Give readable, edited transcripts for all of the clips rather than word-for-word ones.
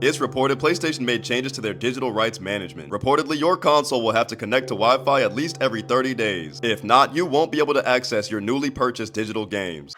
It's reported PlayStation made changes to their digital rights management. Reportedly, your console will have to connect to Wi-Fi at least every 30 days. If not, you won't be able to access your newly purchased digital games.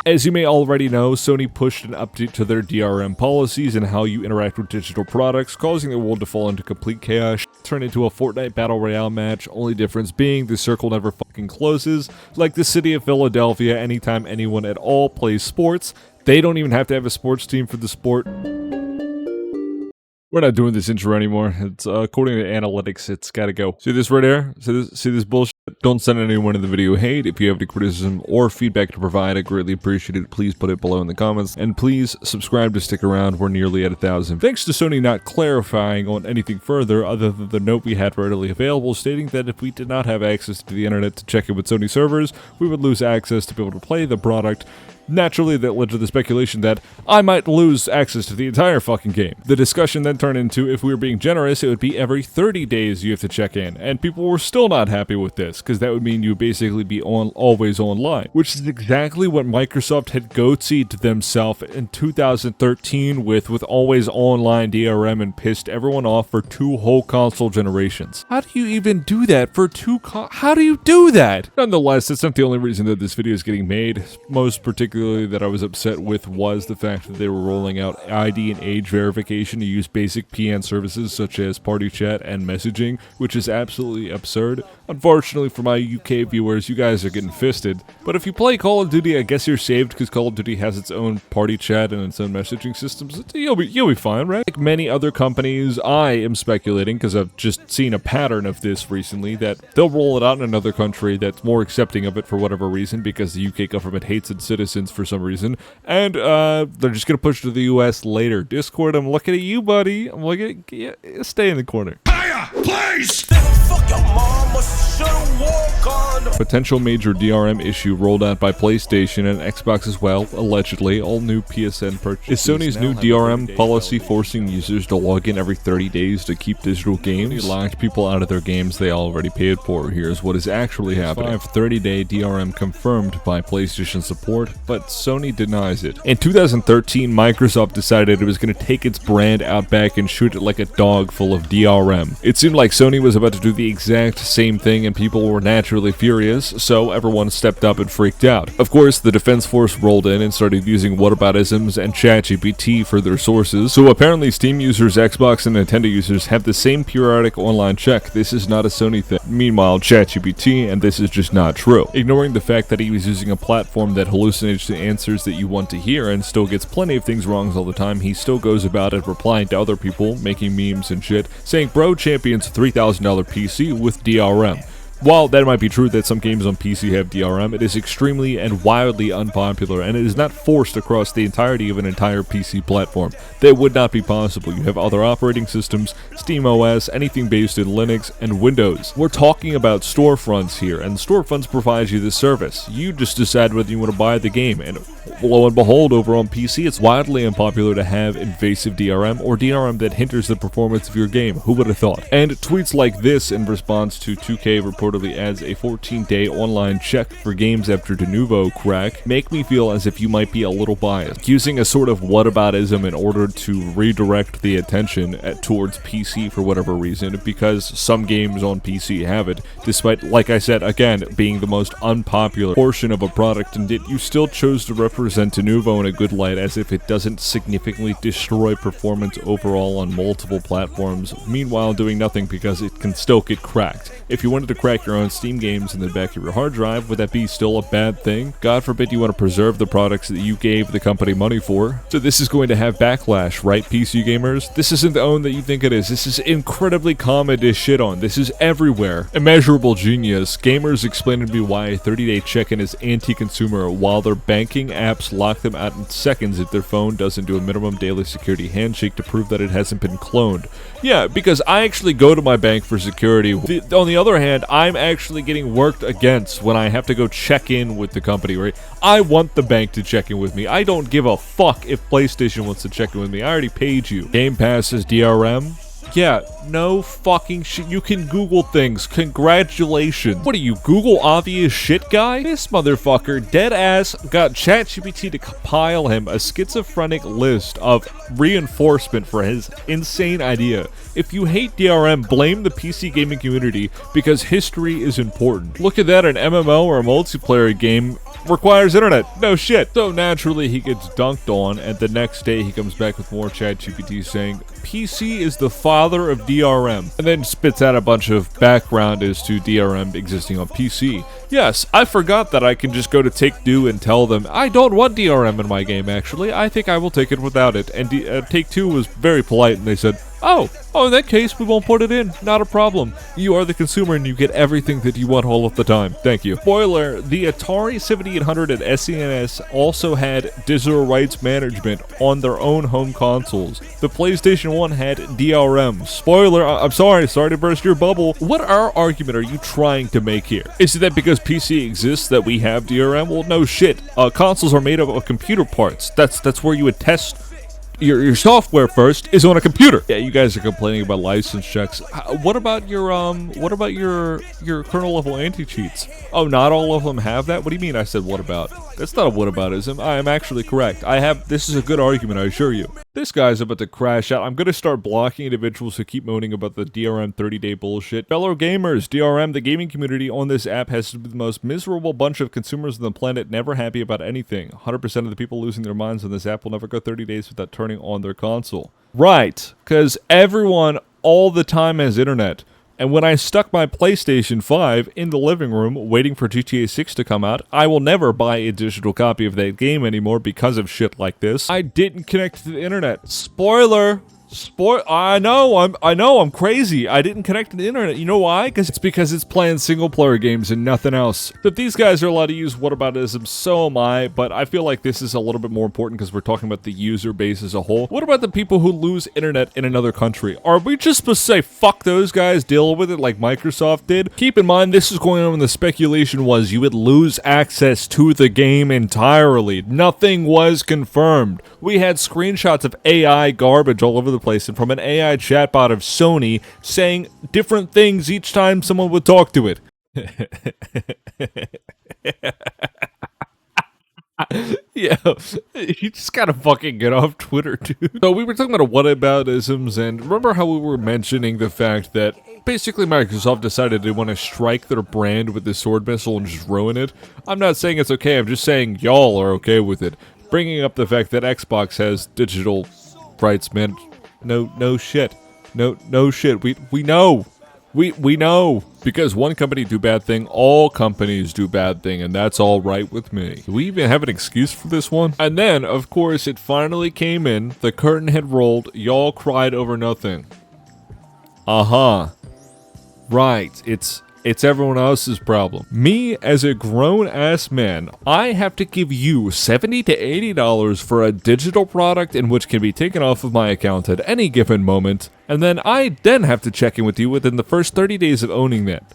As you may already know, Sony pushed an update to their DRM policies and how you interact with digital products, causing the world to fall into complete chaos, turn into a Fortnite Battle Royale match, only difference being the circle never fucking closes. Like the city of Philadelphia, anytime anyone at all plays sports, they don't even have to have a sports team for the sport. We're not doing this intro anymore. It's according to analytics, it's gotta go. See this right here? See this bullshit? Don't send anyone in the video hate. If you have any criticism or feedback to provide, I greatly appreciate it. Please put it below in the comments. And please subscribe to stick around. We're nearly at 1,000. Thanks to Sony not clarifying on anything further other than the note we had readily available stating that if we did not have access to the internet to check in with Sony servers, we would lose access to be able to play the product. Naturally, that led to the speculation that I might lose access to the entire fucking game. The discussion then turned into, if we were being generous, it would be every 30 days you have to check in, and people were still not happy with this, because that would mean you would basically be always online, which is exactly what Microsoft had goatsied themselves in 2013 with always online DRM and pissed everyone off for 2 whole console generations. How do you even do that for how do you do that? Nonetheless, that's not the only reason that this video is getting made. Most particularly that I was upset with was the fact that they were rolling out ID and age verification to use basic PN services such as party chat and messaging, which is absolutely absurd. Unfortunately for my UK viewers, you guys are getting fisted. But if you play Call of Duty, I guess you're saved because Call of Duty has its own party chat and its own messaging systems. You'll be fine, right? Like many other companies, I am speculating, because I've just seen a pattern of this recently, that they'll roll it out in another country that's more accepting of it for whatever reason, because the UK government hates its citizens for some reason, and they're just gonna push to the US later. Discord, I'm looking at you, buddy. I'm looking at you. Stay in the corner. Fire, please! Potential major DRM issue rolled out by PlayStation and Xbox as well, allegedly. All new PSN purchases. Is Sony's new DRM policy forcing users to log in every 30 days to keep digital games? Sony locked people out of their games they already paid for. Here's what is actually happening. 30-day DRM confirmed by PlayStation support, but Sony denies it. In 2013, Microsoft decided it was going to take its brand out back and shoot it like a dog full of DRM. It seemed like Sony was about to do the exact same thing and people were naturally furious, so everyone stepped up and freaked out. Of course, the defense force rolled in and started using whataboutisms and ChatGPT for their sources, so apparently Steam users, Xbox, and Nintendo users have the same periodic online check. This is not a Sony thing. Meanwhile, ChatGPT, and this is just not true. Ignoring the fact that he was using a platform that hallucinates the answers that you want to hear and still gets plenty of things wrong all the time, he still goes about it replying to other people, making memes and shit, saying bro champions $3,000 PC with DRM. While that might be true that some games on PC have DRM, it is extremely and wildly unpopular, and it is not forced across the entirety of an entire PC platform. That would not be possible. You have other operating systems, SteamOS, anything based in Linux, and Windows. We're talking about storefronts here, and storefronts provide you this service. You just decide whether you want to buy the game, and lo and behold, over on PC, it's wildly unpopular to have invasive DRM or DRM that hinders the performance of your game. Who would have thought? And tweets like this in response to 2K reportedly adds a 14-day online check for games after de novo crack make me feel as if you might be a little biased, using a sort of whataboutism in order to redirect the attention towards PC for whatever reason, because some games on PC have it, despite, like I said, again, being the most unpopular portion of a product, and yet you still chose to represent de novo in a good light as if it doesn't significantly destroy performance overall on multiple platforms, meanwhile doing nothing because it can still get cracked. If you wanted to crack your own Steam games in the back of your hard drive, would that be still a bad thing? God forbid you want to preserve the products that you gave the company money for. So this is going to have backlash, right, PC gamers? This isn't the own that you think it is. This is incredibly common to shit on. This is everywhere. Immeasurable genius. Gamers explain to me why a 30-day check-in is anti-consumer while their banking apps lock them out in seconds if their phone doesn't do a minimum daily security handshake to prove that it hasn't been cloned. Yeah, because I actually go to my bank for security. On the other hand, I'm actually getting worked against when I have to go check in with the company, right? I want the bank to check in with me. I don't give a fuck if PlayStation wants to check in with me. I already paid you. Game Pass is DRM. Yeah, no fucking shit. You can Google things. Congratulations. What are you, Google obvious shit guy? This motherfucker, dead ass, got ChatGPT to compile him a schizophrenic list of reinforcement for his insane idea. If you hate DRM, blame the PC gaming community because history is important. Look at that, an MMO or a multiplayer game requires internet. No shit. So naturally he gets dunked on, and the next day he comes back with more ChatGPT saying, PC is the father of DRM, and then spits out a bunch of background as to DRM existing on PC. Yes, I forgot that I can just go to Take-Two and tell them, I don't want DRM in my game actually, I think I will take it without it. And Take-Two was very polite and they said, Oh, in that case, we won't put it in. Not a problem. You are the consumer and you get everything that you want all of the time. Thank you. Spoiler, the Atari 7800 and SNES also had digital rights management on their own home consoles. The PlayStation 1 had DRM. Spoiler, I'm sorry to burst your bubble. What argument are you trying to make here? Is it that because PC exists that we have DRM? Well, no shit. Consoles are made up of computer parts. That's where you would test your software first is on a computer. Yeah, you guys are complaining about license checks. What about your kernel level anti-cheats? Oh, not all of them have that? What do you mean I said what about? That's not a whataboutism. I am actually correct. This is a good argument, I assure you. This guy's about to crash out. I'm gonna start blocking individuals who keep moaning about the DRM 30-day bullshit. Fellow gamers, DRM, the gaming community on this app has the most miserable bunch of consumers on the planet, never happy about anything. 100% of the people losing their minds on this app will never go 30 days without turning on their console. Right, because everyone all the time has internet. And when I stuck my PlayStation 5 in the living room waiting for GTA 6 to come out, I will never buy a digital copy of that game anymore because of shit like this. I didn't connect to the internet. Spoiler! I know, I'm crazy. I didn't connect to the internet. You know why? Because it's playing single-player games and nothing else. If these guys are allowed to use whataboutism, so am I, but I feel like this is a little bit more important because we're talking about the user base as a whole. What about the people who lose internet in another country? Are we just supposed to say, fuck those guys, deal with it like Microsoft did? Keep in mind, this is going on when the speculation was you would lose access to the game entirely. Nothing was confirmed. We had screenshots of AI garbage all over the place, and from an AI chatbot of Sony saying different things each time someone would talk to it. Yeah, you just gotta fucking get off Twitter, dude. So we were talking about whataboutisms, and remember how we were mentioning the fact that basically Microsoft decided they want to strike their brand with the sword missile and just ruin it? I'm not saying it's okay, I'm just saying y'all are okay with it. Bringing up the fact that Xbox has digital rights, man. No shit. No shit. We know. We know. Because one company do bad thing, all companies do bad thing, and that's all right with me. Do we even have an excuse for this one? And then, of course, it finally came in, the curtain had rolled, y'all cried over nothing. Uh-huh. Right, it's everyone else's problem. Me, as a grown-ass man, I have to give you $70 to $80 for a digital product in which can be taken off of my account at any given moment, and then I have to check in with you within the first 30 days of owning that.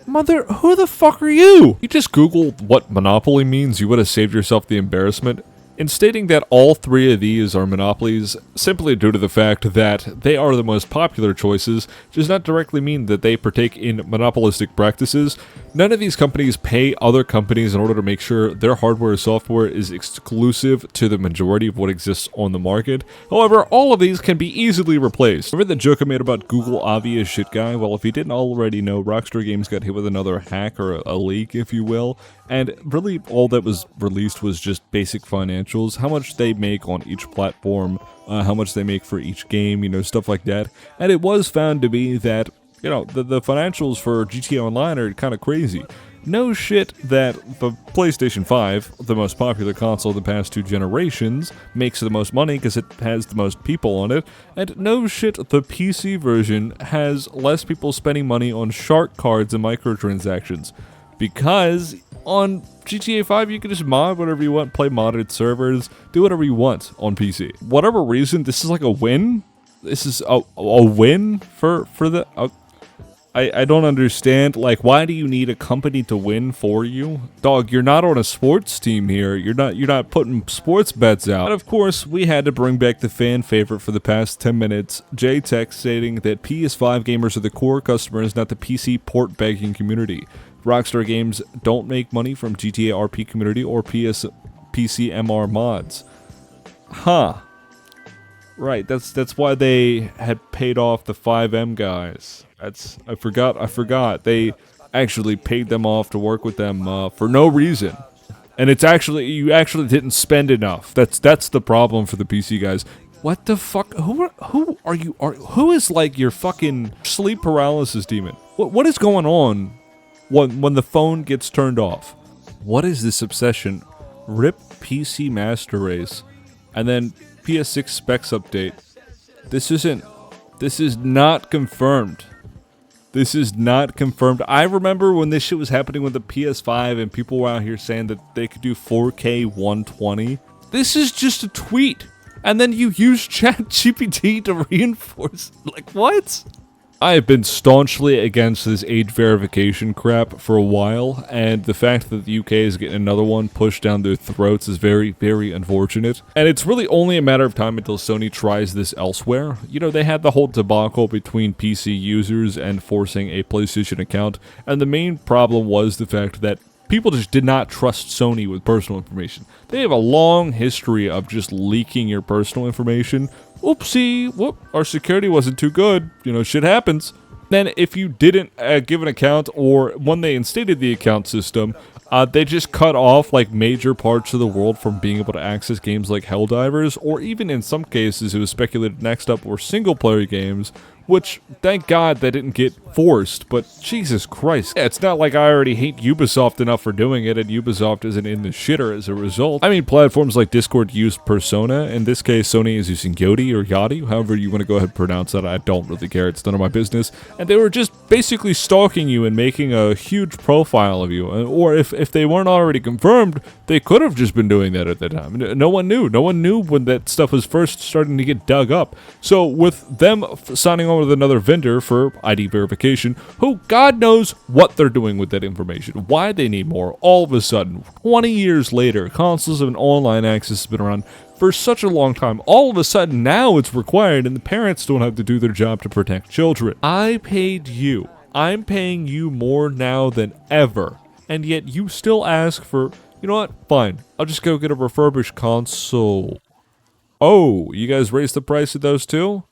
Mother, who the fuck are you? You just Googled what monopoly means, you would have saved yourself the embarrassment. In stating that all three of these are monopolies, simply due to the fact that they are the most popular choices, does not directly mean that they partake in monopolistic practices. None of these companies pay other companies in order to make sure their hardware or software is exclusive to the majority of what exists on the market. However, all of these can be easily replaced. Remember the joke I made about Google obvious shit guy? Well, if you didn't already know, Rockstar Games got hit with another hack, or a leak, if you will. And really, all that was released was just basic financials, how much they make on each platform, how much they make for each game, stuff like that. And it was found to be that, the financials for GTA Online are kind of crazy. No shit that the PlayStation 5, the most popular console of the past 2 generations, makes the most money because it has the most people on it, and no shit the PC version has less people spending money on shark cards and microtransactions. Because on GTA 5, you can just mod whatever you want, play modded servers, do whatever you want on PC. Whatever reason, this is like a win. This is a win for the... I don't understand. Like, why do you need a company to win for you? Dog, you're not on a sports team here. You're not putting sports bets out. And of course, we had to bring back the fan favorite for the past 10 minutes. J-Tech stating that PS5 gamers are the core customers, not the PC port begging community. Rockstar Games don't make money from GTA RP community or PC MR mods. Huh. Right, that's why they had paid off the 5M guys. I forgot. They actually paid them off to work with them for no reason. And you actually didn't spend enough. That's the problem for the PC guys. What the fuck? Who are you? Who is like your fucking sleep paralysis demon? What is going on when the phone gets turned off? What is this obsession? RIP PC Master Race, and then PS6 specs update. This is not confirmed. This is not confirmed. I remember when this shit was happening with the PS5 and people were out here saying that they could do 4K 120. This is just a tweet. And then you use ChatGPT to reinforce. Like, what? I have been staunchly against this age verification crap for a while, and the fact that the UK is getting another one pushed down their throats is very, very unfortunate. And it's really only a matter of time until Sony tries this elsewhere. You know, they had the whole debacle between PC users and forcing a PlayStation account, and the main problem was the fact that people just did not trust Sony with personal information. They have a long history of just leaking your personal information. Oopsie, whoop, our security wasn't too good. You know, shit happens. Then if you didn't give an account, or when they instated the account system, they just cut off like major parts of the world from being able to access games like Helldivers, or even in some cases it was speculated next up were single player games, which thank God they didn't get forced, but Jesus Christ. Yeah, it's not like I already hate Ubisoft enough for doing it and Ubisoft isn't in the shitter as a result. I mean, platforms like Discord use Persona. In this case, Sony is using Yodi or Yachty, however you want to go ahead and pronounce that. I don't really care, it's none of my business. And they were just basically stalking you and making a huge profile of you. Or if they weren't already confirmed, they could have just been doing that at the time. No one knew. No one knew when that stuff was first starting to get dug up. So with them signing on with another vendor for ID verification, who God knows what they're doing with that information, why they need more, all of a sudden, 20 years later, consoles and online access has been around for such a long time, all of a sudden now it's required and the parents don't have to do their job to protect children. I paid you. I'm paying you more now than ever, and yet you still ask for, you know what, fine, I'll just go get a refurbished console. Oh, you guys raised the price of those too?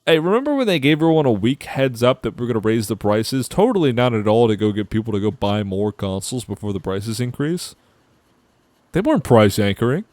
Hey, remember when they gave everyone a week heads up that we're going to raise the prices? Totally not at all to go get people to go buy more consoles before the prices increase. They weren't price anchoring.